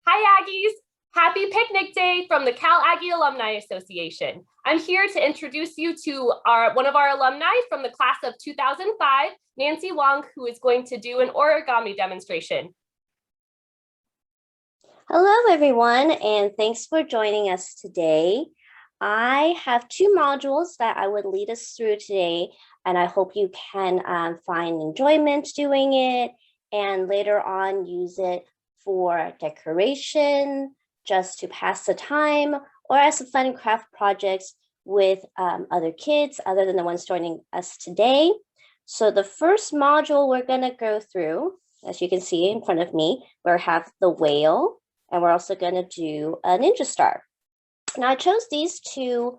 Hi, Aggies. Happy picnic day from the Cal Aggie Alumni Association. I'm here to introduce you to one of our alumni from the class of 2005, Nancy Wong, who is going to do an origami demonstration. Hello, everyone, and thanks for joining us today. I have two modules that I would lead us through today, and I hope you can find enjoyment doing it and later on use it for decoration, just to pass the time, or as a fun craft projects with other kids other than the ones joining us today. So the first module we're going to go through, as you can see in front of me, we have the whale, and we're also going to do a ninja star. Now I chose these two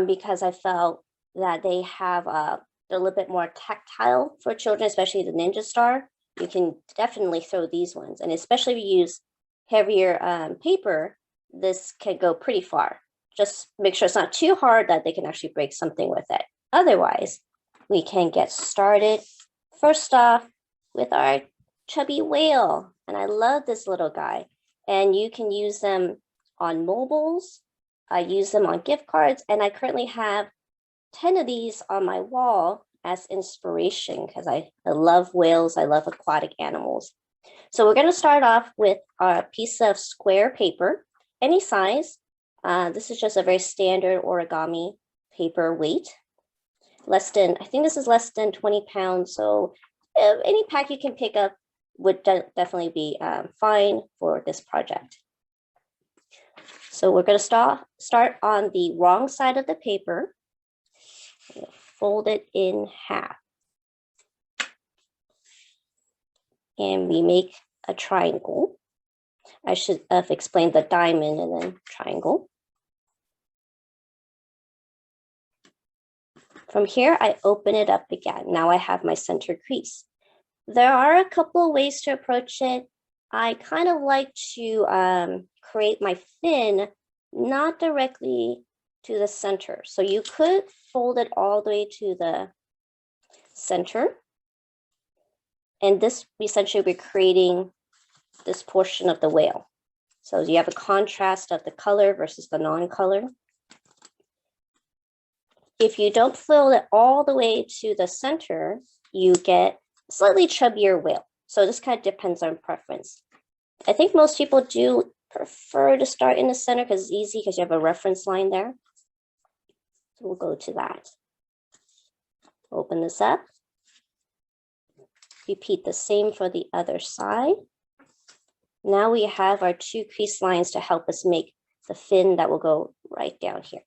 because I felt that they have they're a little bit more tactile for children, especially the ninja star. You can definitely throw these ones, and especially if you use heavier paper, this can go pretty far. Just make sure it's not too hard that they can actually break something with it. Otherwise, we can get started. First off, with our chubby whale, and I love this little guy. And you can use them on mobiles. I use them on gift cards, and I currently have 10 of these on my wall as inspiration because I love whales, I love aquatic animals. So we're going to start off with our piece of square paper, any size. This is just a very standard origami paper weight. I think this is less than 20 pounds. So any pack you can pick up would definitely be fine for this project. So we're going to start on the wrong side of the paper. Fold it in half. And we make a triangle. I should have explained the diamond and then triangle. From here, I open it up again. Now I have my center crease. There are a couple of ways to approach it. I kind of like to create my fin not directly to the center. So you could fold it all the way to the center. And this essentially we're creating this portion of the whale. So you have a contrast of the color versus the non-color. If you don't fold it all the way to the center, you get slightly chubbier whale. So this kind of depends on preference. I think most people do prefer to start in the center because it's easy because you have a reference line there. So we'll go to that. Open this up. Repeat the same for the other side. Now we have our two crease lines to help us make the fin that will go right down here.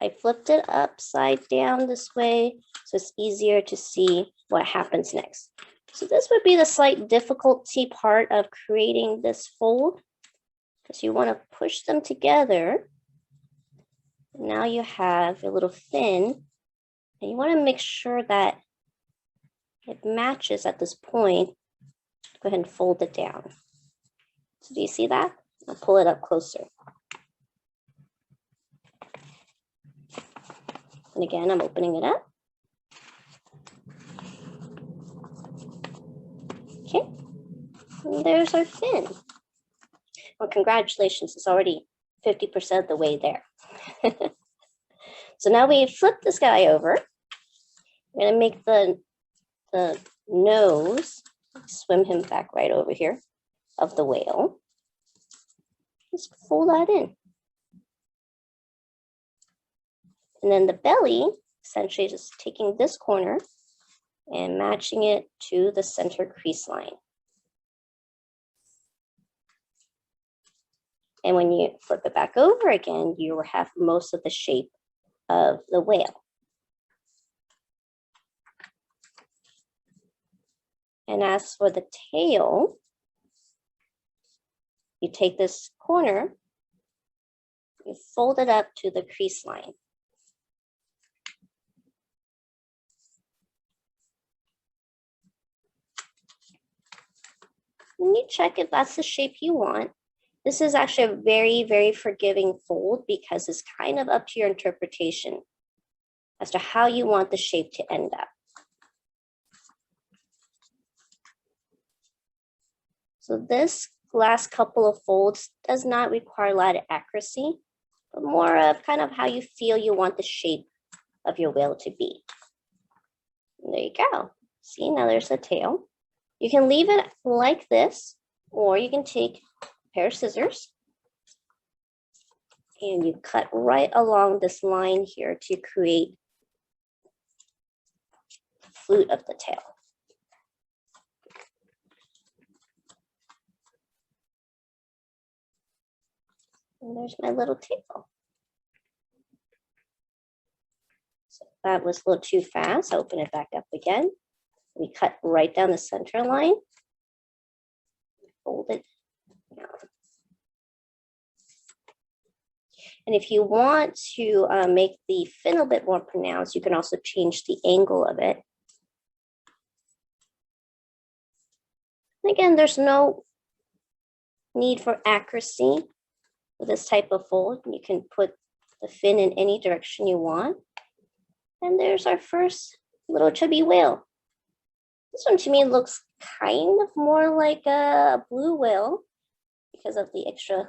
I flipped it upside down this way, so it's easier to see what happens next. So this would be the slight difficulty part of creating this fold, because you want to push them together. Now you have a little fin, and you want to make sure that it matches at this point. Go ahead and fold it down. So do you see that? I'll pull it up closer. And again, I'm opening it up. Okay, and there's our fin. Well, congratulations, it's already 50% of the way there. So now we flip this guy over. We're gonna make the nose, swim him back right over here, of the whale. Just fold that in. And then the belly, essentially just taking this corner and matching it to the center crease line. And when you flip it back over again, you will have most of the shape of the whale. And as for the tail, you take this corner, you fold it up to the crease line. And you check if that's the shape you want. This is actually a very, very forgiving fold because it's kind of up to your interpretation as to how you want the shape to end up. So this last couple of folds does not require a lot of accuracy, but more of kind of how you feel you want the shape of your whale to be. And there you go. See, now there's the tail. You can leave it like this, or you can take a pair of scissors and you cut right along this line here to create the flute of the tail. And there's my little tail. So that was a little too fast. Open it back up again. We cut right down the center line. Fold it down. And if you want to make the fin a bit more pronounced, you can also change the angle of it. And again, there's no need for accuracy with this type of fold. You can put the fin in any direction you want. And there's our first little chubby whale. This one to me looks kind of more like a blue whale because of the extra, I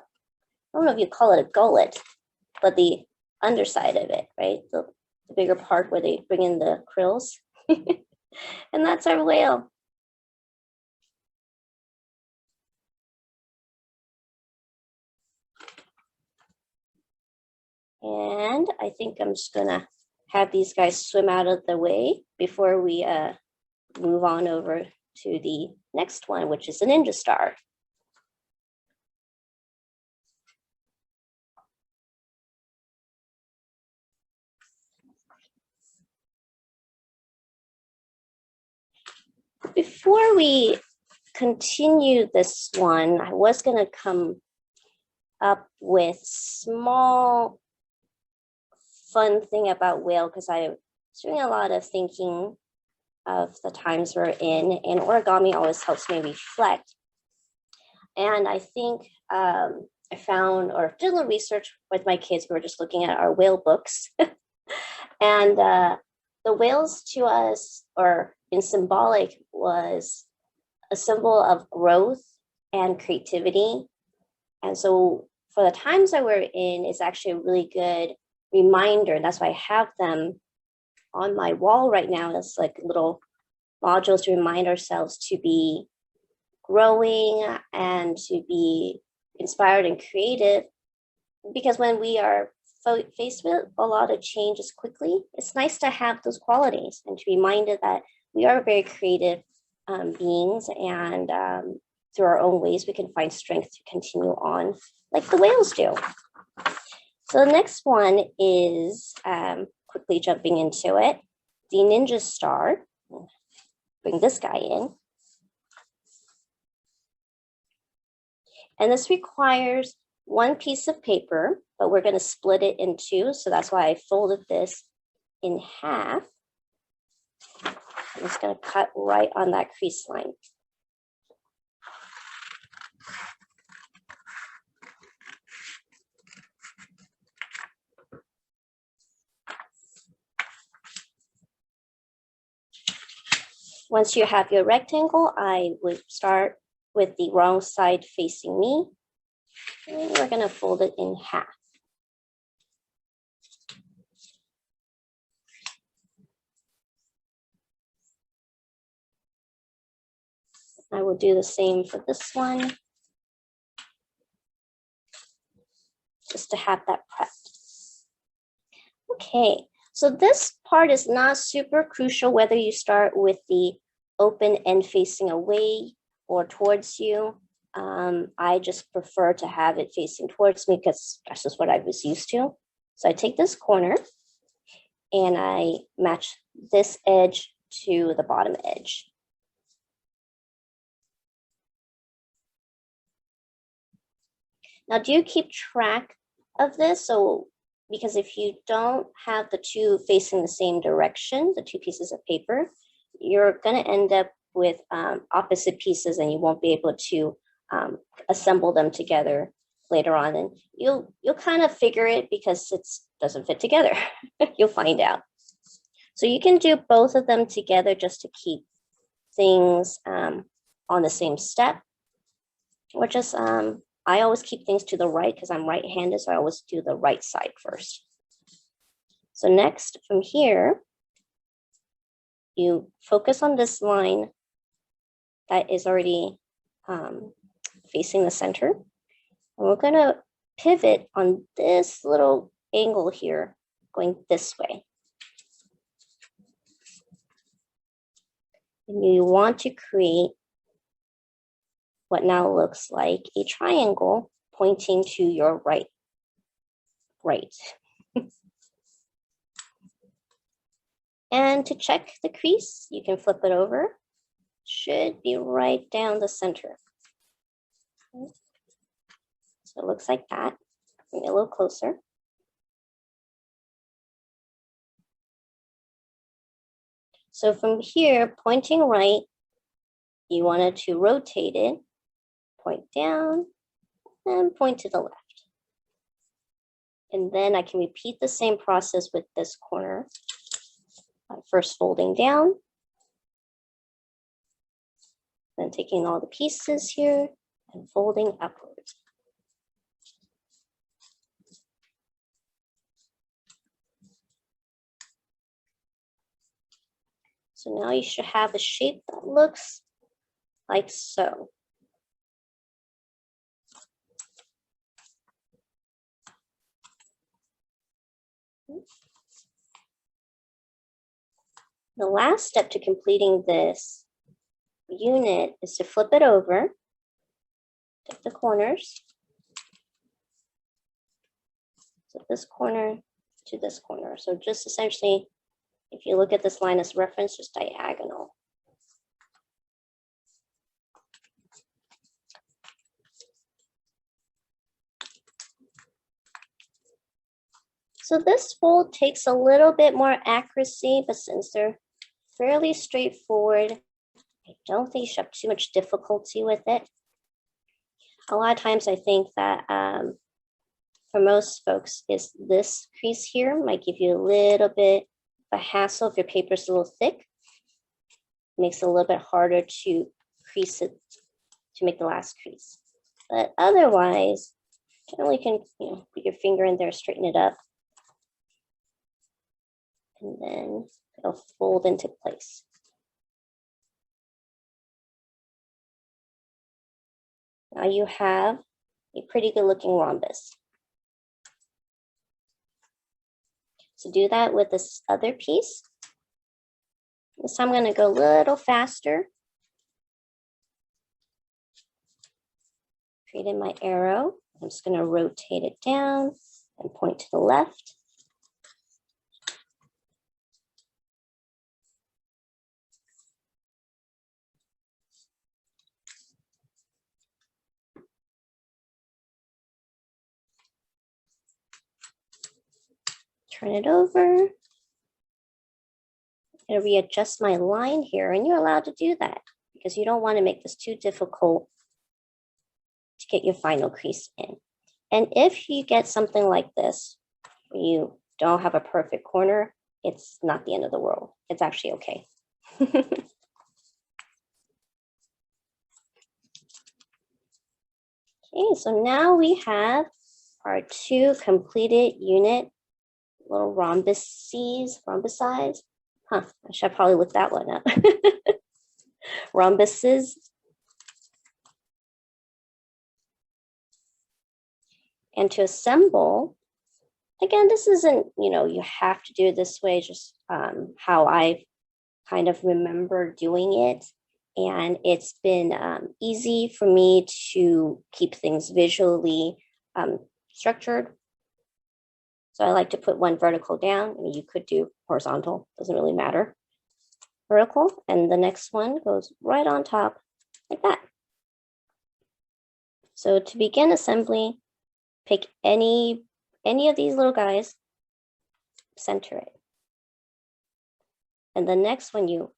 don't know if you call it a gullet, but the underside of it, right? The bigger part where they bring in the krills. And that's our whale. And I think I'm just gonna have these guys swim out of the way before we move on over to the next one, which is a ninja star. Before we continue this one, I was gonna come up with small fun thing about whale because I was doing a lot of thinking of the times we're in, and origami always helps me reflect. And I think I found or did a little research with my kids. We were just looking at our whale books. And the whales to us, or in symbolic, was a symbol of growth and creativity. And so for the times that we're in, it's actually a really good reminder. That's why I have them on my wall right now as like little modules to remind ourselves to be growing and to be inspired and creative. Because when we are faced with a lot of changes quickly, it's nice to have those qualities and to be reminded that we are very creative beings, and through our own ways, we can find strength to continue on like the whales do. So the next one is, quickly jumping into it, the ninja star. Bring this guy in. And this requires one piece of paper, but we're going to split it in two. So that's why I folded this in half. I'm just going to cut right on that crease line. Once you have your rectangle, I would start with the wrong side facing me. And we're going to fold it in half. I will do the same for this one, just to have that prepped. Okay, so this part is not super crucial whether you start with the open end facing away or towards you. I just prefer to have it facing towards me because that's just what I was used to. So I take this corner and I match this edge to the bottom edge. Now, do you keep track of this? So, because if you don't have the two facing the same direction, the two pieces of paper, you're going to end up with opposite pieces and you won't be able to assemble them together later on. And you'll kind of figure it because it doesn't fit together. You'll find out. So you can do both of them together just to keep things on the same step. or just, I always keep things to the right because I'm right-handed, so I always do the right side first. So next, from here, you focus on this line that is already facing the center. And we're gonna pivot on this little angle here, going this way. And you want to create what now looks like a triangle pointing to your right. And to check the crease, you can flip it over. Should be right down the center. So it looks like that. Bring it a little closer. So from here, pointing right, you wanted to rotate it, point down, and point to the left. And then I can repeat the same process with this corner. First folding down, then taking all the pieces here and folding upwards. So now you should have a shape that looks like so. The last step to completing this unit is to flip it over, take the corners, so this corner to this corner. So just essentially, if you look at this line as reference, just diagonal. So this fold takes a little bit more accuracy, but since they're fairly straightforward, I don't think you should have too much difficulty with it. A lot of times I think that for most folks is this crease here might give you a little bit of a hassle if your paper is a little thick. It makes it a little bit harder to crease it to make the last crease. But otherwise, generally can put your finger in there, straighten it up, and then it'll fold into place. Now you have a pretty good looking rhombus. So do that with this other piece. This time I'm going to go a little faster. Created my arrow. I'm just going to rotate it down and point to the left. Turn it over. I'm going to readjust my line here, and you're allowed to do that because you don't want to make this too difficult to get your final crease in. And if you get something like this, where you don't have a perfect corner, it's not the end of the world. It's actually okay. Okay, so now we have our two completed unit, little rhombuses. Huh, I should probably look that one up. Rhombuses. And to assemble, again, this isn't, you have to do it this way, just how I kind of remember doing it. And it's been easy for me to keep things visually structured. So I like to put one vertical down. I mean, you could do horizontal, doesn't really matter. Vertical, and the next one goes right on top like that. So to begin assembly, pick any of these little guys, center it. And the next one you,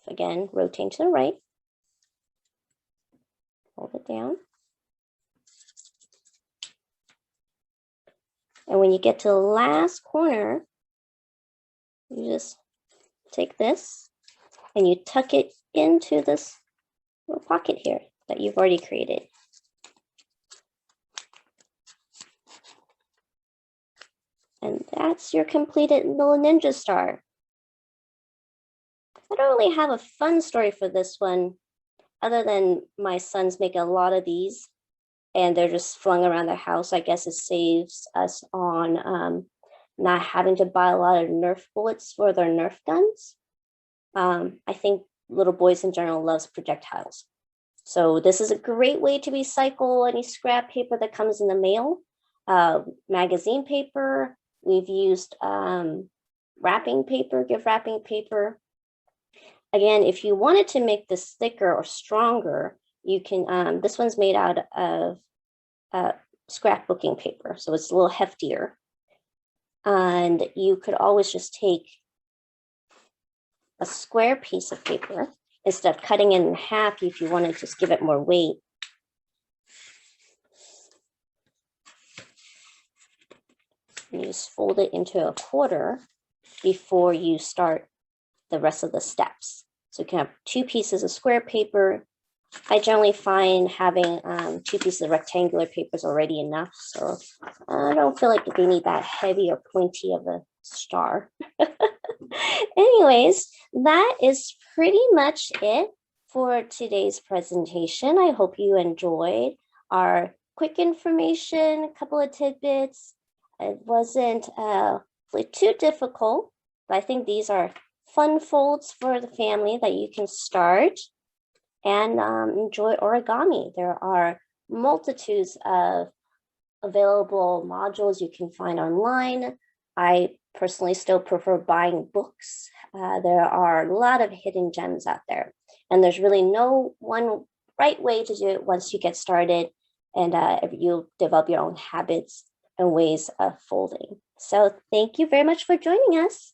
again, rotate to the right, hold it down. And when you get to the last corner, you just take this and you tuck it into this little pocket here that you've already created. And that's your completed little ninja star. I don't really have a fun story for this one, other than my sons make a lot of these and they're just flung around the house. I guess it saves us on not having to buy a lot of Nerf bullets for their Nerf guns. I think little boys in general loves projectiles. So this is a great way to recycle any scrap paper that comes in the mail. Magazine paper, we've used wrapping paper, gift wrapping paper. Again, if you wanted to make this thicker or stronger, you can, this one's made out of scrapbooking paper, so it's a little heftier. And you could always just take a square piece of paper instead of cutting it in half if you want to just give it more weight. You just fold it into a quarter before you start the rest of the steps. So you can have 2 pieces of square paper. I generally find having 2 pieces of rectangular paper is already enough. So I don't feel like they need that heavy or pointy of a star. Anyways, that is pretty much it for today's presentation. I hope you enjoyed our quick information, a couple of tidbits. It wasn't too difficult, but I think these are fun folds for the family that you can start and enjoy origami. There are multitudes of available modules you can find online. I personally still prefer buying books. There are a lot of hidden gems out there, and there's really no one right way to do it once you get started, and you'll develop your own habits and ways of folding. So thank you very much for joining us.